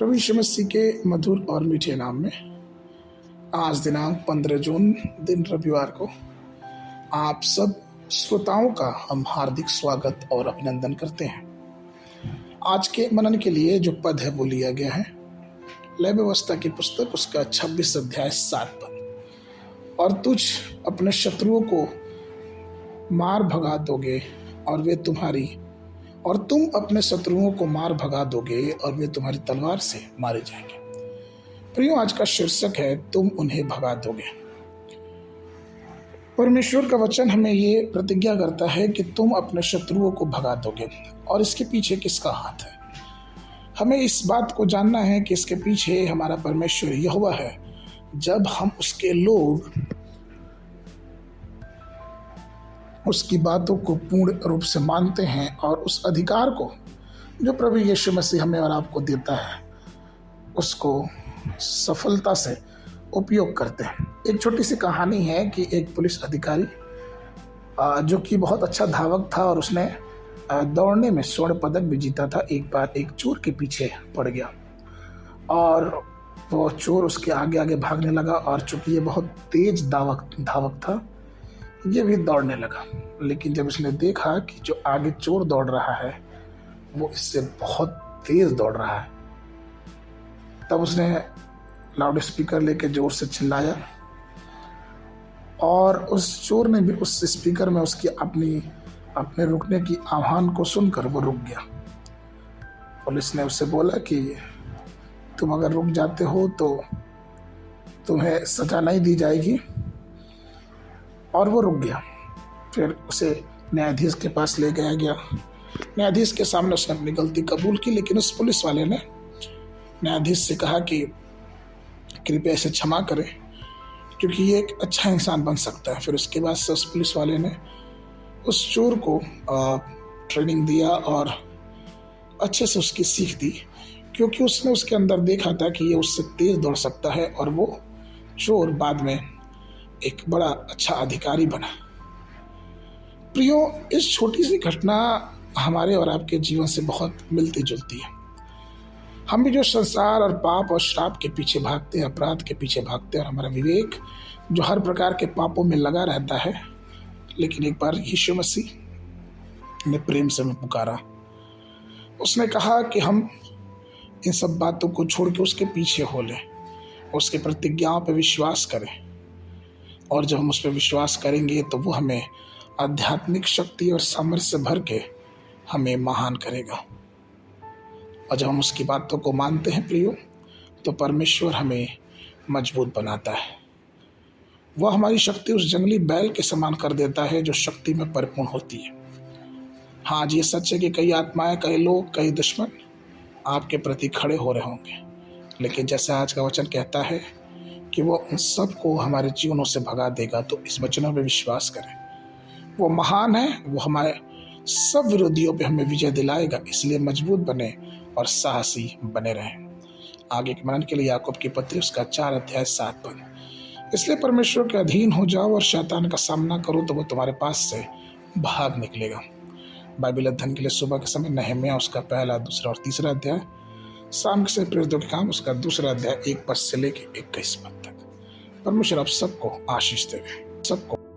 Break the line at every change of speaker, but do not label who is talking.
प्रभु यीशु मसीह के मधुर और मीठे नाम में आज दिनांक 15 जून दिन रविवार को आप सब श्रोताओं का हम हार्दिक स्वागत और अभिनंदन करते हैं। आज के मनन के लिए जो पद है वो लिया गया है लय व्यवस्था की पुस्तक उसका 26 अध्याय 7 पद। और तुझ अपने शत्रुओं को मार भगा दोगे और तुम अपने शत्रुओं को मार भगा दोगे और वे तुम्हारी तलवार से मारे जाएंगे। प्रियो, आज का शीर्षक है तुम उन्हें भगा दोगे। परमेश्वर का वचन हमें ये प्रतिज्ञा करता है कि तुम अपने शत्रुओं को भगा दोगे। और इसके पीछे किसका हाथ है? हमें इस बात को जानना है कि इसके पीछे हमारा परमेश्वर यहोवा है। जब हम उसके लोग उसकी बातों को पूर्ण रूप से मानते हैं और उस अधिकार को जो प्रभु यीशु मसीह हमें और आपको देता है उसको सफलता से उपयोग करते हैं। एक छोटी सी कहानी है कि एक पुलिस अधिकारी जो कि बहुत अच्छा धावक था और उसने दौड़ने में स्वर्ण पदक भी जीता था, एक बार एक चोर के पीछे पड़ गया और वो चोर उसके आगे आगे भागने लगा। और चूंकि ये बहुत तेज धावक था, ये भी दौड़ने लगा। लेकिन जब उसने देखा कि जो आगे चोर दौड़ रहा है वो इससे बहुत तेज दौड़ रहा है, तब उसने लाउड स्पीकर लेके जोर से चिल्लाया और उस चोर ने भी उस स्पीकर में उसकी अपने रुकने की आह्वान को सुनकर वो रुक गया। पुलिस ने उससे बोला कि तुम अगर रुक जाते हो तो तुम्हें सजा नहीं दी जाएगी, और वो रुक गया। फिर उसे न्यायाधीश के पास ले गया गया। न्यायाधीश के सामने उसने अपनी गलती कबूल की, लेकिन उस पुलिस वाले ने न्यायाधीश से कहा कि कृपया इसे क्षमा करें क्योंकि ये एक अच्छा इंसान बन सकता है। फिर उसके बाद से उस पुलिस वाले ने उस चोर को ट्रेनिंग दिया और अच्छे से उसकी सीख दी, क्योंकि उसने उसके अंदर देखा था कि ये उससे तेज दौड़ सकता है और वो चोर बाद में एक बड़ा अच्छा अधिकारी बना। प्रियो, इस छोटी सी घटना हमारे और आपके जीवन से बहुत मिलती जुलती है। हम भी जो संसार और पाप और श्राप के पीछे भागते हैं, अपराध के पीछे भागते हैं, और हमारा विवेक जो हर प्रकार के पापों में लगा रहता है, लेकिन एक बार यीशु मसीह ने प्रेम से हमें पुकारा। उसने कहा कि हम इन सब बातों को छोड़ के उसके पीछे हो लें, उसके प्रतिज्ञाओं पर विश्वास करें। और जब हम उस पर विश्वास करेंगे तो वो हमें आध्यात्मिक शक्ति और सामर्थ्य से भर के हमें महान करेगा। और जब हम उसकी बातों को मानते हैं प्रियो, तो परमेश्वर हमें मजबूत बनाता है। वह हमारी शक्ति उस जंगली बैल के समान कर देता है जो शक्ति में परिपूर्ण होती है। हाँ जी, ये सच है कि कई आत्माएं, कई लोग, कई दुश्मन आपके प्रति खड़े हो रहे होंगे, लेकिन जैसे आज का वचन कहता है कि वो उन सबको हमारे जीवनों से भगा देगा। तो इस वचनों पे विश्वास करें। वो महान है, वो हमारे सब विरोधियों पे हमें विजय दिलाएगा। इसलिए मजबूत बने और साहसी बने रहें। आगे के मनन के लिए याकूब की पत्री उसका 4 अध्याय 7 पद। इसलिए परमेश्वर के अधीन हो जाओ और शैतान का सामना करो तो वो तुम्हारे पास से भाग निकलेगा। बाइबल अध्ययन के लिए सुबह के समय नहम्याह उसका 1, 2 और 3 अध्याय, शाम से प्रेरितों के काम उसका 2 अध्याय 1 पद से लेकर 21 पद तक। परमेश्वर आप सबको आशीष देवे। सबको